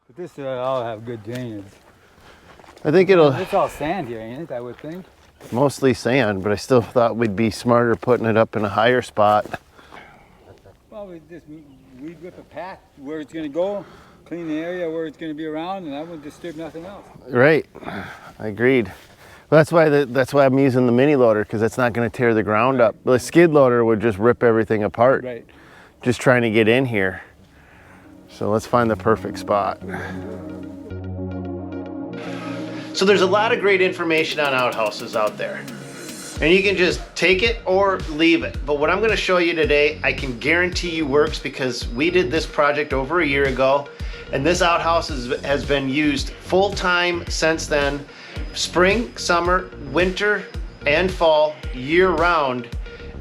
But this all have good drainage. I think it'll... It's all sand here, ain't it, I would think? Mostly sand, but I still thought we'd be smarter putting it up in a higher spot. Well, we'd whip a path where it's going to go, clean the area where it's going to be around, and I wouldn't disturb nothing else. Right, I agreed. Well, that's why I'm using the mini loader, because it's not going to tear the ground up. The skid loader would just rip everything apart. Right. Just trying to get in here. So let's find the perfect spot. So there's a lot of great information on outhouses out there. And you can just take it or leave it. But what I'm gonna show you today, I can guarantee you works, because we did this project over a year ago, and this outhouse has been used full-time since then, spring, summer, winter, and fall, year-round,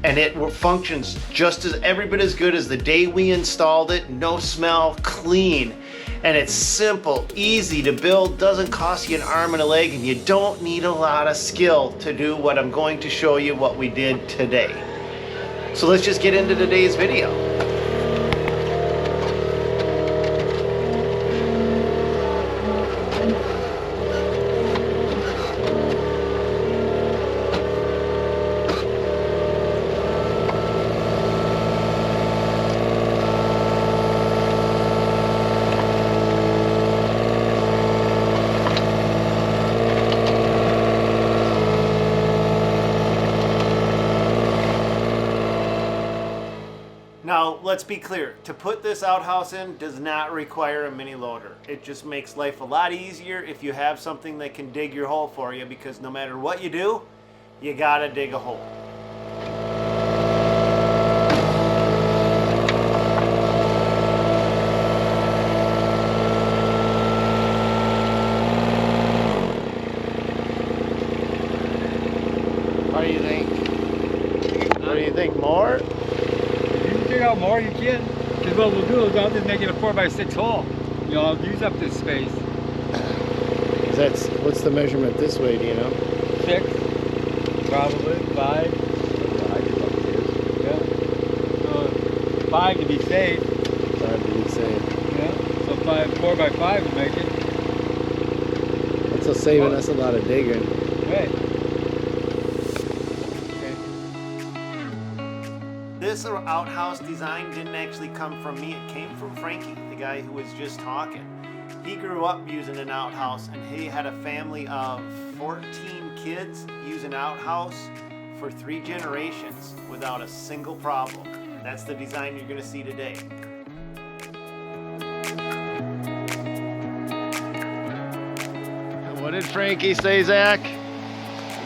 and it functions just as every bit as good as the day we installed it. No smell, clean. And it's simple, easy to build, doesn't cost you an arm and a leg, and you don't need a lot of skill to do what I'm going to show you what we did today. So let's just get into today's video. Now, let's be clear, to put this outhouse in does not require a mini loader. It just makes life a lot easier if you have something that can dig your hole for you, because no matter what you do, you gotta dig a hole. What do you think? What do you think, more? Dig out more, you can. Because what we'll do is I'll just make it a 4x6 hole. You know, I'll use up this space. What's the measurement this way, do you know? 6, probably 5. Yeah. So 5 to be safe. 5 to be safe. Yeah. So 4x5 would make it. It's also saving us a lot of digging. Right. This outhouse design didn't actually come from me, it came from Frankie, the guy who was just talking. He grew up using an outhouse, and he had a family of 14 kids use an outhouse for 3 generations without a single problem. And that's the design you're gonna see today. What did Frankie say, Zach? He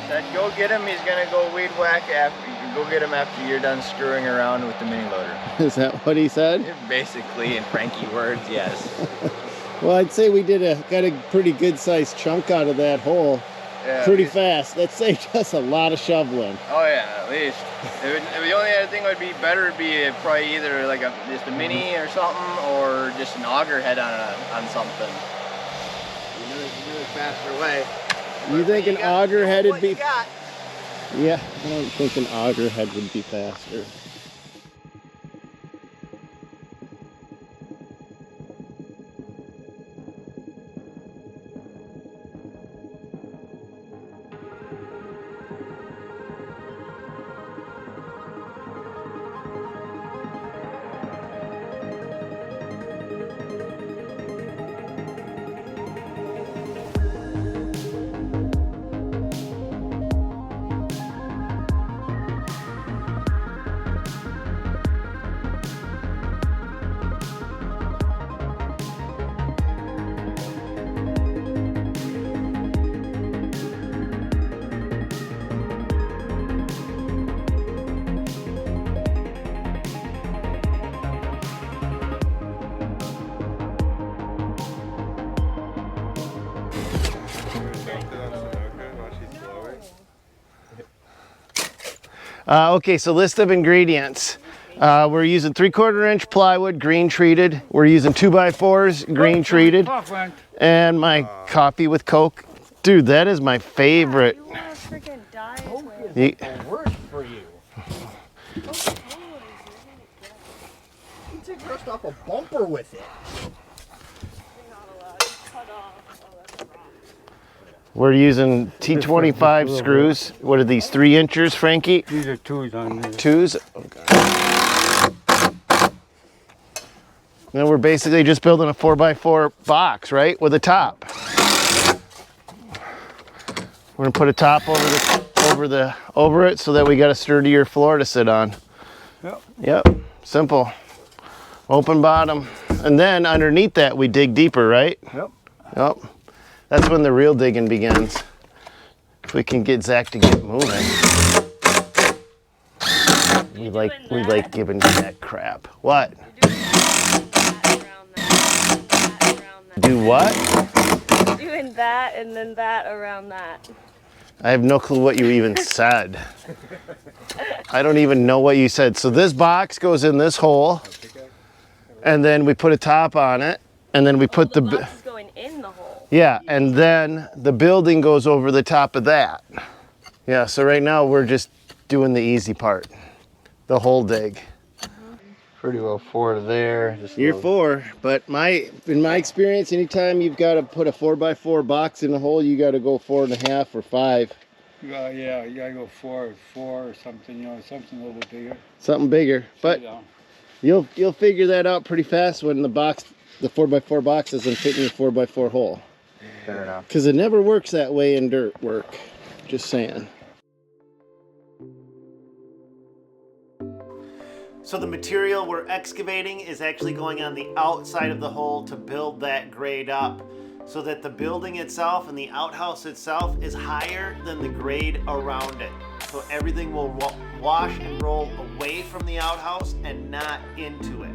said, go get him, he's gonna go weed whack after. Go get him after you're done screwing around with the mini loader. Is that what he said? Basically, in Frankie words, yes. Well, I'd say we got a pretty good sized chunk out of that hole. Yeah, pretty fast. That saved us a lot of shoveling. Oh yeah, at least. The only other thing would be better would be probably either like just a mini or something, or just an auger head on something. Really faster way. You think an auger head would be? Got. Yeah, I don't think an auger head would be faster. Okay, so list of ingredients. We're using 3/4 inch plywood, green treated. We're using 2x4s, green treated. And my coffee with Coke. Dude, that is my favorite. You want to freaking die. Coke is the worst for you. You take rust off a bumper with it. You're not allowed We're using T25 screws. What are these, 3 inches, Frankie? These are 2s on this. 2s? Okay. Then we're basically just building a 4x4 box, right? With a top. We're gonna put a top over it so that we got a sturdier floor to sit on. Yep. Yep, simple. Open bottom. And then underneath that we dig deeper, right? Yep. Yep. That's when the real digging begins. If we can get Zach to get moving. We like giving that crap. What? Do what? Doing that and then that around that. I have no clue what you even said. I don't even know what you said. So this box goes in this hole, and then we put a top on it, and then we put the box is going in the hole. Yeah, and then the building goes over the top of that. Yeah, so right now we're just doing the easy part, the hole dig. Pretty well 4 to there. You're 4, but in my experience, anytime you've got to put a 4x4 box in the hole, you got to go 4.5 or 5. Yeah, you gotta go 4 or something, you know, something a little bit bigger. Something bigger, but you'll figure that out pretty fast when the 4x4 box doesn't fit in your 4x4 hole. Fair enough. Because it never works that way in dirt work. Just saying. So the material we're excavating is actually going on the outside of the hole to build that grade up, so that the building itself and the outhouse itself is higher than the grade around it. So everything will wash and roll away from the outhouse and not into it.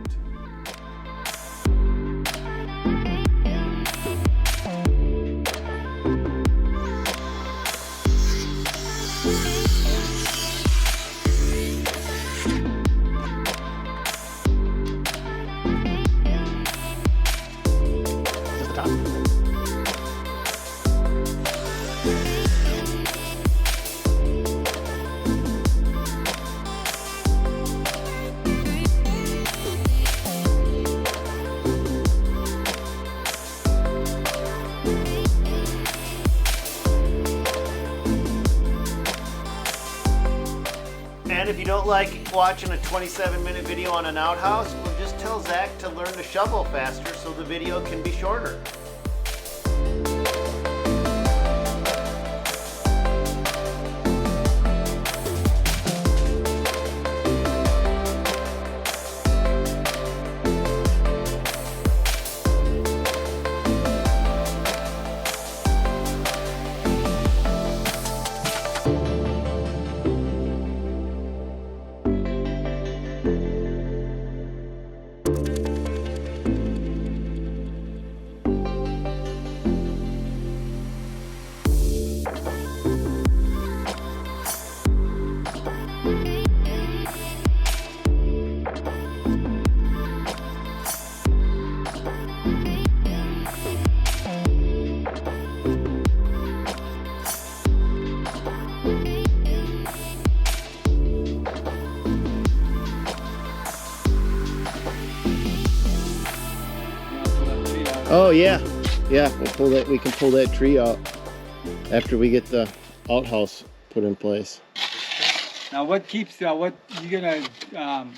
And if you don't like watching a 27-minute video on an outhouse, well, just tell Zach to learn to shovel faster so the video can be shorter. Oh yeah, we'll pull that. We can pull that tree out after we get the outhouse put in place. Now, what keeps what's gonna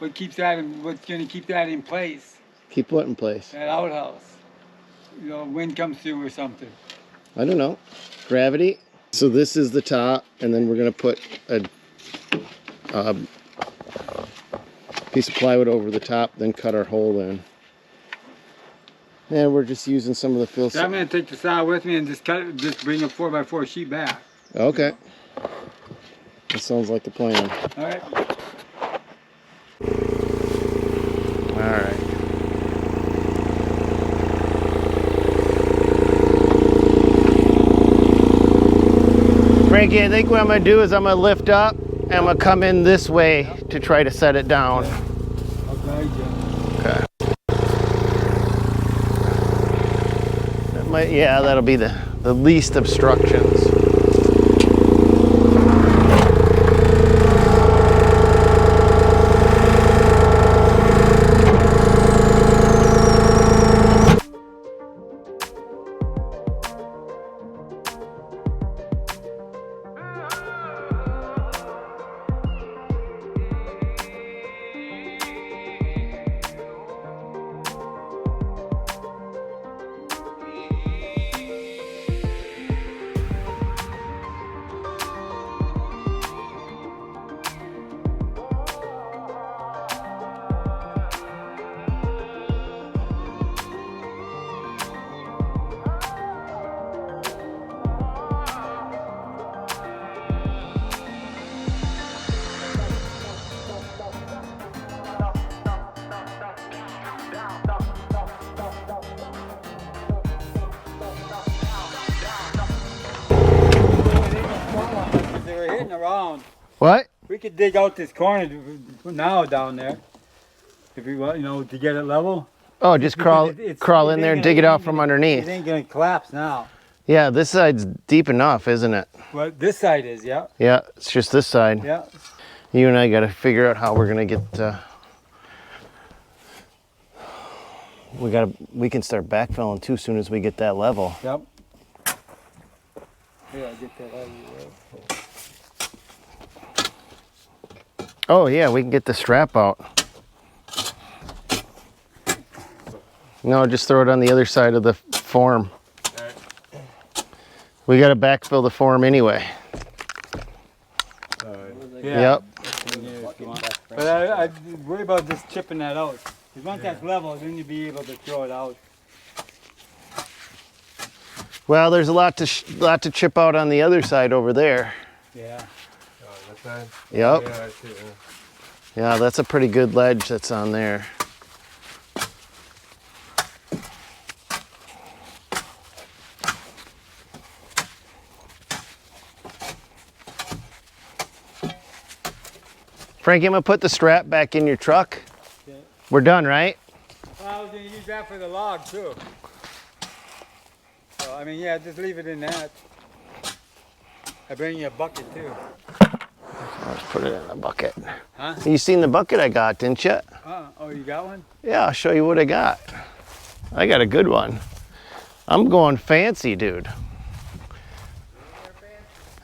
keep that in place? Keep what in place? That outhouse. You know, wind comes through or something. I don't know. Gravity. So this is the top, and then we're gonna put a piece of plywood over the top, then cut our hole in. And we're just using some of the fill. So I'm gonna take the saw with me and just bring a 4x4 sheet back. Okay. That sounds like the plan. All right. All right. Frankie, I think what I'm gonna do is I'm gonna lift up and I'm gonna come in this way to try to set it down. I'll guide you. Okay. Yeah, that'll be the least obstructions. we're hitting around. What? We could dig out this corner now down there. If we want, to get it level. Oh, just crawl in there and dig it out from underneath. It ain't gonna collapse now. Yeah, this side's deep enough, isn't it? Well, this side is, yeah. Yeah, it's just this side. Yeah. You and I got to figure out how we're gonna get. We can start backfilling too soon as we get that level. Yep. Yeah, I'll get that out of you. Oh yeah, we can get the strap out. No, just throw it on the other side of the form. We got to backfill the form anyway. Yeah. Yep. But I worry about just chipping that out. Because once that's level, then you'll be able to throw it out. Well, there's a lot to chip out on the other side over there. Yeah. Oh, that side? Yep. Yeah, I see it. Yeah, that's a pretty good ledge that's on there. Frankie, I'm gonna put the strap back in your truck. Okay. We're done, right? Well, I was going to use that for the log too. So, I mean, yeah, just leave it in that. I bring you a bucket too. Let's put it in a bucket. Huh? You seen the bucket I got, didn't you? Oh, you got one? Yeah, I'll show you what I got. I got a good one. I'm going fancy, dude.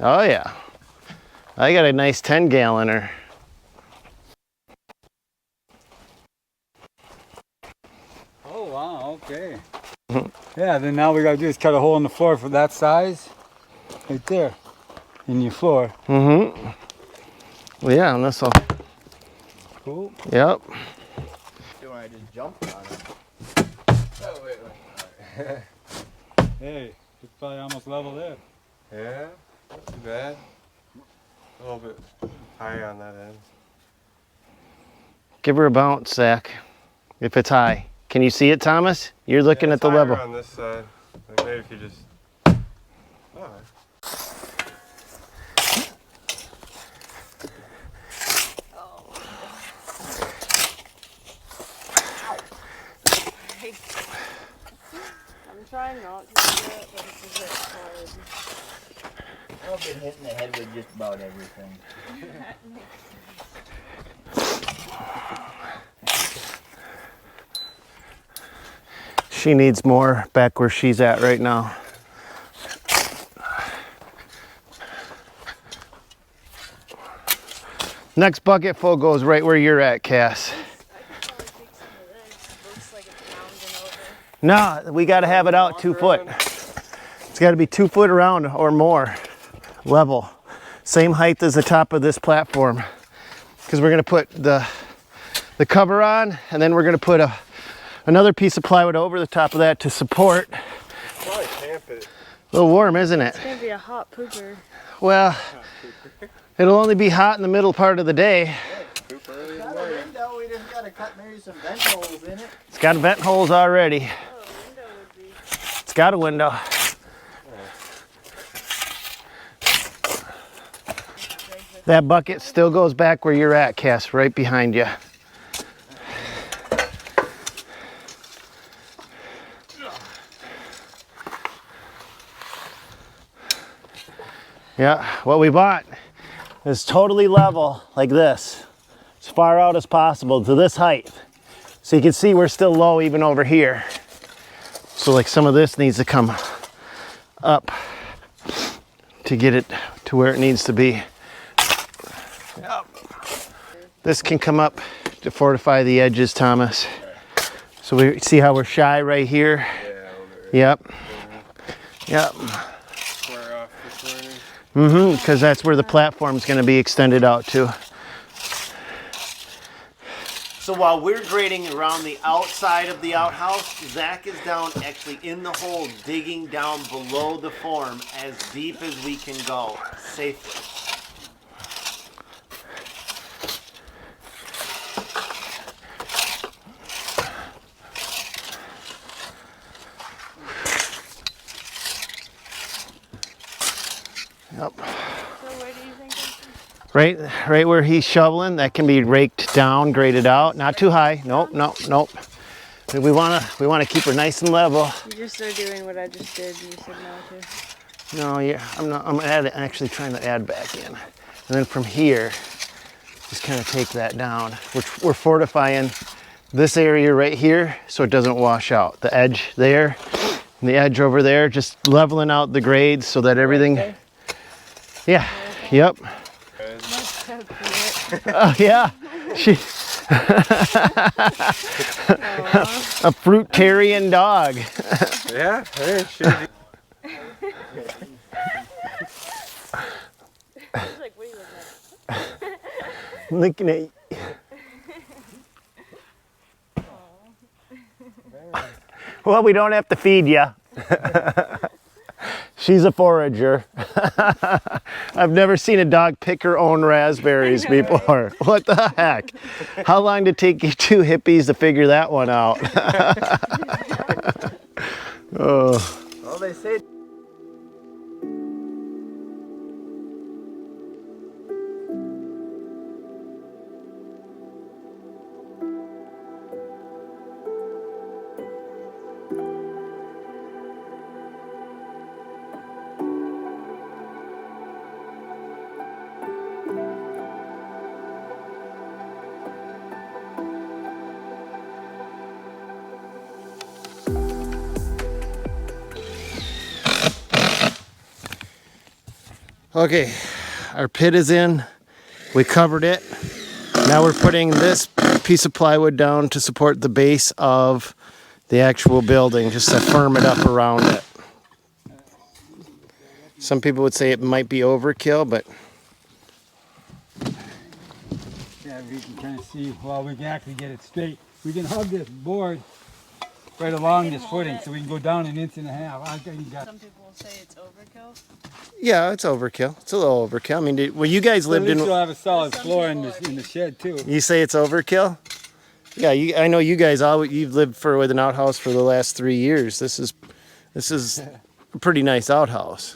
Oh yeah. I got a nice 10-galloner. Oh, wow, okay. Yeah, then now we got to do is cut a hole in the floor for that size. Right there. In your floor. Mm-hmm. Well, yeah, and this'll. Cool. Yep. When I just jumped on it. Oh, wait. Hey, it's probably almost level there. Yeah, not too bad. A little bit high on that end. Give her a bounce, Zach. If it's high. Can you see it, Thomas? You're looking Yeah, at the it's higher level. on this side. Like maybe if you just. Oh. I'm trying not to do it, but it's a bit hard. I've been hitting the head with just about everything. She needs more back where she's at right now. Next bucket full goes right where you're at, Cass. I could probably take some of this. It looks like it's rounding over. No, we got to have it out 2 foot. It's got to be 2 foot around or more level. Same height as the top of this platform. Because we're going to put the cover on, and then we're going to put another piece of plywood over the top of that to support. Probably tamp it. A little warm, isn't it? It's gonna be a hot pooper. Well, it'll only be hot in the middle part of the day. Got a window, we just gotta cut maybe some vent holes in it. It's got vent holes already. Oh, a window would be. It's got a window. That bucket still goes back where you're at, Cass, right behind you. Yeah, what we bought is totally level like this, as far out as possible to this height. So you can see we're still low even over here. So like some of this needs to come up to get it to where it needs to be. Yep. This can come up to fortify the edges, Thomas. So we see how we're shy right here. Yeah, Yep. Yep. square off this corner. Mm-hmm, because that's where the platform's going to be extended out to. So while we're grading around the outside of the outhouse, Zach is down actually in the hole, digging down below the form as deep as we can go safely. Yep. So where do you think Right where he's shoveling, that can be raked down, graded out. Not too high. Nope, nope, nope. We wanna keep her nice and level. You just are doing what I just did and you said no to. No, yeah, I'm actually trying to add back in. And then from here, just kind of take that down. We're fortifying this area right here so it doesn't wash out. The edge there, and the edge over there, just leveling out the grades so that everything, yeah, yep. Oh yeah, she, a fruitarian dog. Yeah, hey, shit. Like, what are you looking at? Looking at. Well, we don't have to feed you. She's a forager. I've never seen a dog pick her own raspberries before. What the heck? How long did it take you two hippies to figure that one out? Oh. Well, they say. Okay, our pit is in. We covered it. Now we're putting this piece of plywood down to support the base of the actual building, just to firm it up around it. Some people would say it might be overkill, but Yeah, we can kind of see, well, we can actually get it straight. We can hug this board right along this footing so we can go down 1.5 inches. I think you got. Some people will say it's overkill. yeah, it's overkill. It's a little overkill. I mean, well, you guys lived At least in. you'll have a solid Some floor in people the shed too. You say it's overkill? Yeah, I know you guys you've lived with an outhouse for the last 3 years. This is a pretty nice outhouse.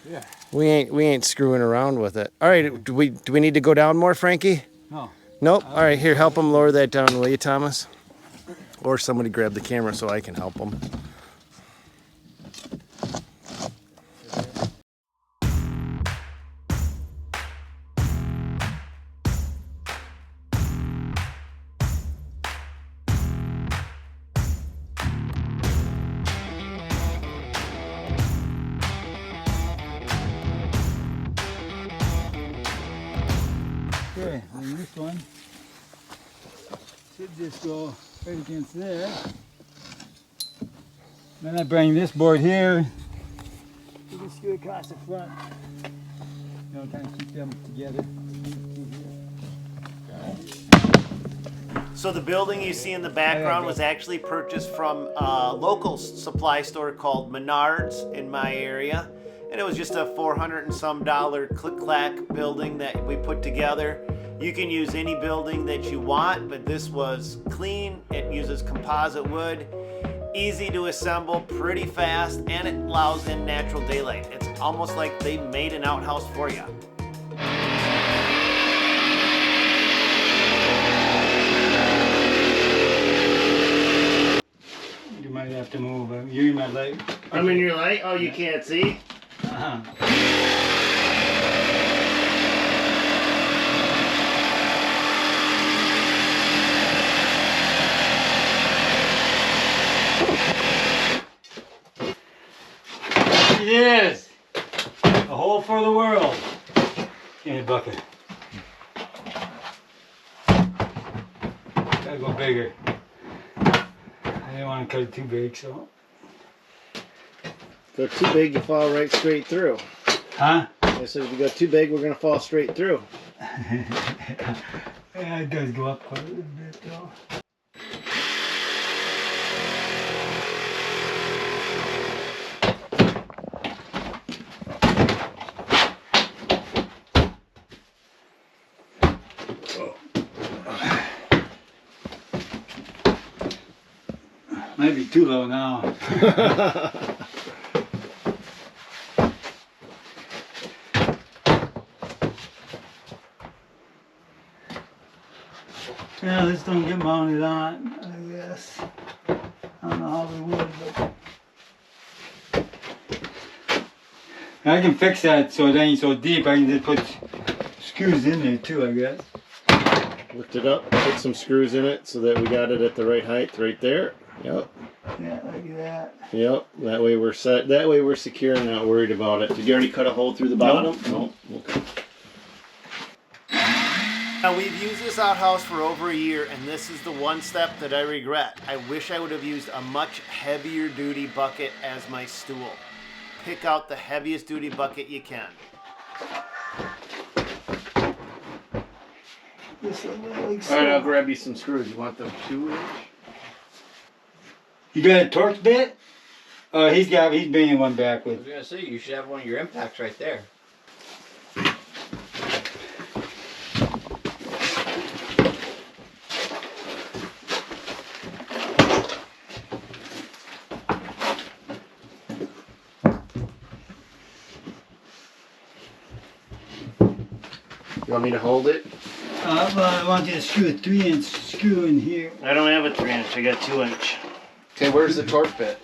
Yeah. We ain't screwing around with it. All right, do we need to go down more, Frankie? No. Nope. All right, here, help him lower that down, will you, Thomas? Or somebody grab the camera so I can help him. Okay, and this one should just go right against there. Then I bring this board here. You can scoot across the front. You know, kind of keep them together. So the building you see in the background was actually purchased from a local supply store called Menards in my area. And it was just a $400 and some click-clack building that we put together. You can use any building that you want, but this was clean. It uses composite wood, easy to assemble, pretty fast, and it allows in natural daylight. It's almost like they made an outhouse for you. You might have to move. You're in my light. I'm in your light? Oh, you can't see? Uh-huh. It is a hole for the world. Give me a bucket. Gotta go bigger. I didn't want to cut it too big, so. Go too big, you fall right straight through. Huh? I said if you go too big, we're gonna fall straight through. Yeah, it does go up quite a little bit though. Might be too low now. Yeah, this don't get mounted on, I guess. I don't know how we would, but I can fix that so it ain't so deep. I can just put screws in there too, I guess. Lift it up, put some screws in it so that we got it at the right height right there. Yep. Yeah, like that. Yep. That way we're set. That way we're secure and not worried about it. Did you already cut a hole through the bottom? No. Okay. Now we've used this outhouse for over a year, and this is the one step that I regret. I wish I would have used a much heavier duty bucket as my stool. Pick out the heaviest duty bucket you can. Alright, I'll grab you some screws. You want the 2-inch? You got a torque bit? He's bringing one back I with. was gonna say, you should have one of your impacts right there. You want me to hold it? I want you to screw a 3-inch screw in here. I don't have a 3-inch. I got 2-inch. Okay, where's the torque bit?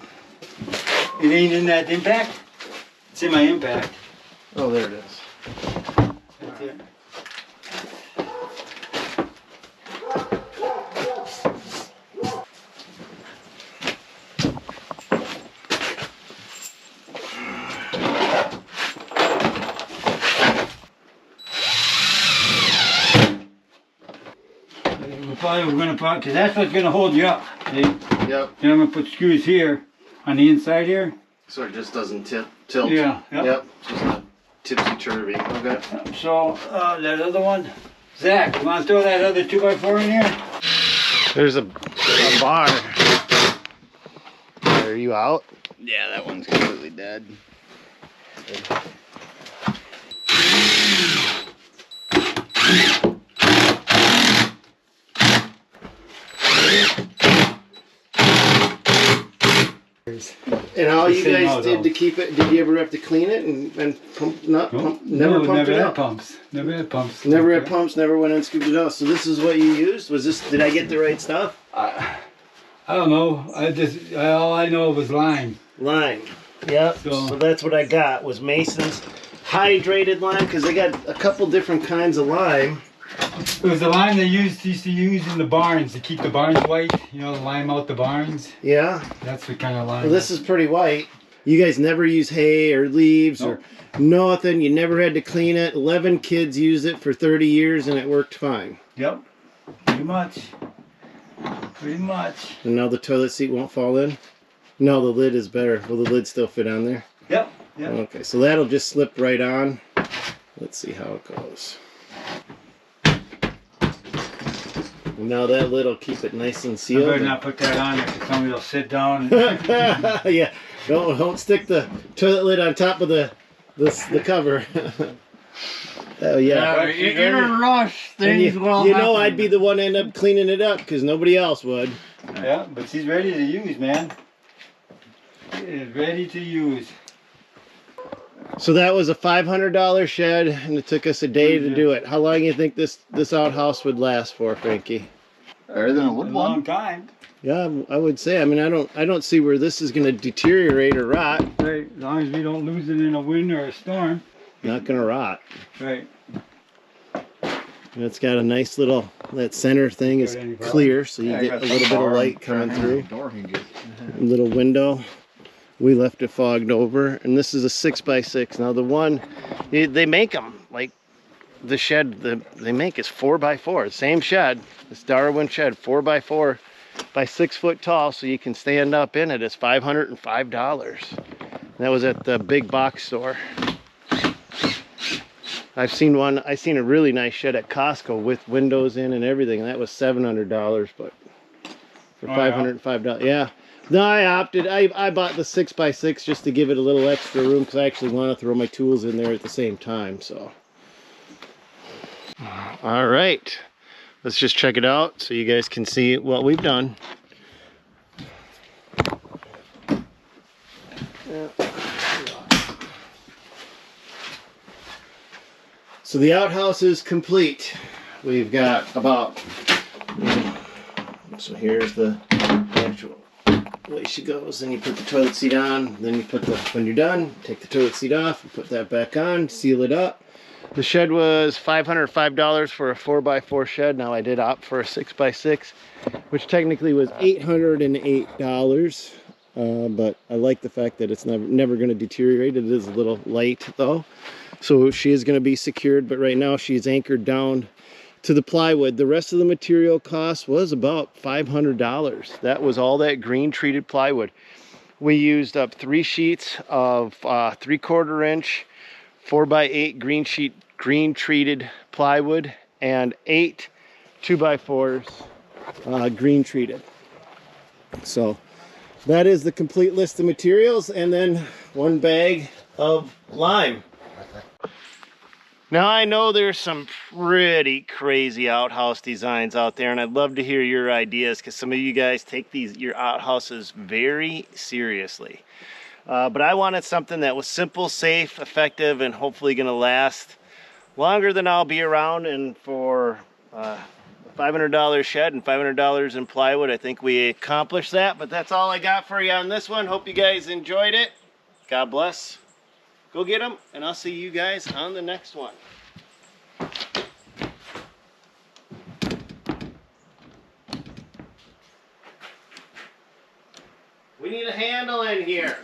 It ain't in that impact? It's in my impact. Oh, there it is. That's it. We're gonna put, because that's what's gonna hold you up. See? Yep. Then I'm gonna put screws here on the inside here. So it just doesn't tilt. Yeah. Yep. Just a tipsy-turvy. Okay. So that other one, Zach, you want to throw that other 2x4 in here? There's a bar. Are you out? Yeah, that one's completely dead. And all you Say no, guys did though. to keep it, did you ever have to clean it and pump, never pumped never it had out? pumps. Never had pumps. Never had pumps, never went and scooped it out. So this is what you used? Was this, did I get the right stuff? I don't know. All I know was lime. Lime. Yep. So that's what I got, was Mason's hydrated lime, because they got a couple different kinds of lime. It was the lime they used to use in the barns to keep the barns white. You know, lime out the barns. Yeah. That's the kind of lime. Well, this is pretty white. You guys never use hay or leaves or nothing. You never had to clean it. 11 kids used it for 30 years and it worked fine. Yep. Pretty much. Pretty much. And now the toilet seat won't fall in? No, the lid is better. Will the lid still fit on there? Yep. Yep. Okay, so that'll just slip right on. Let's see how it goes. And now that lid will keep it nice and I sealed. better not put that on there because somebody will sit down. Yeah, don't stick the toilet lid on top of the cover. Oh yeah. In a rush, And you know I'd be the one to end up cleaning it up because nobody else would. Yeah, but she's ready to use, man. She is ready to use. So that was a $500 shed, and it took us a day to do it. How long do you think this outhouse would last for, Frankie? Better than a wood A one. long time. Yeah, I would say. I mean, I don't see where this is going to deteriorate or rot. Right, as long as we don't lose it in a wind or a storm. Not going to rot. Right. And it's got a nice little, that center thing is clear, so you get a little bit of light coming through. Door hinges. A little window. We left it fogged over, and this is a 6x6. Now the one, they make them like the shed they make is 4x4. Same shed, this Darwin shed, 4x4 by 6 foot tall, so you can stand up in it. It's $505. That was at the big box store. I seen a really nice shed at Costco with windows in and everything, and that was $700, but for $505, yeah. No, I bought the 6x6 just to give it a little extra room because I actually want to throw my tools in there at the same time, so. All right, let's just check it out so you guys can see what we've done. Yeah. So the outhouse is complete. We've got about So here's the actual way she goes. Then you put the toilet seat on. Then you put the, when you're done, take the toilet seat off, you put that back on, seal it up. The shed was $505 for a 4x4 shed. Now I did opt for a 6x6, which technically was $808. But I like the fact that it's never going to deteriorate. It is a little light though. So she is going to be secured, but right now she's anchored down to the plywood. The rest of the material cost was about $500. That was all that green treated plywood. We used up 3 sheets of 3/4 inch 4x8 green treated plywood and 8 2x4s green treated. So that is the complete list of materials, and then 1 bag of lime. Now I know there's some pretty crazy outhouse designs out there, and I'd love to hear your ideas because some of you guys take your outhouses very seriously. But I wanted something that was simple, safe, effective, and hopefully going to last longer than I'll be around. And for $500 shed and $500 in plywood, I think we accomplished that. But that's all I got for you on this one. Hope you guys enjoyed it. God bless. Go get them, and I'll see you guys on the next one. We need a handle in here.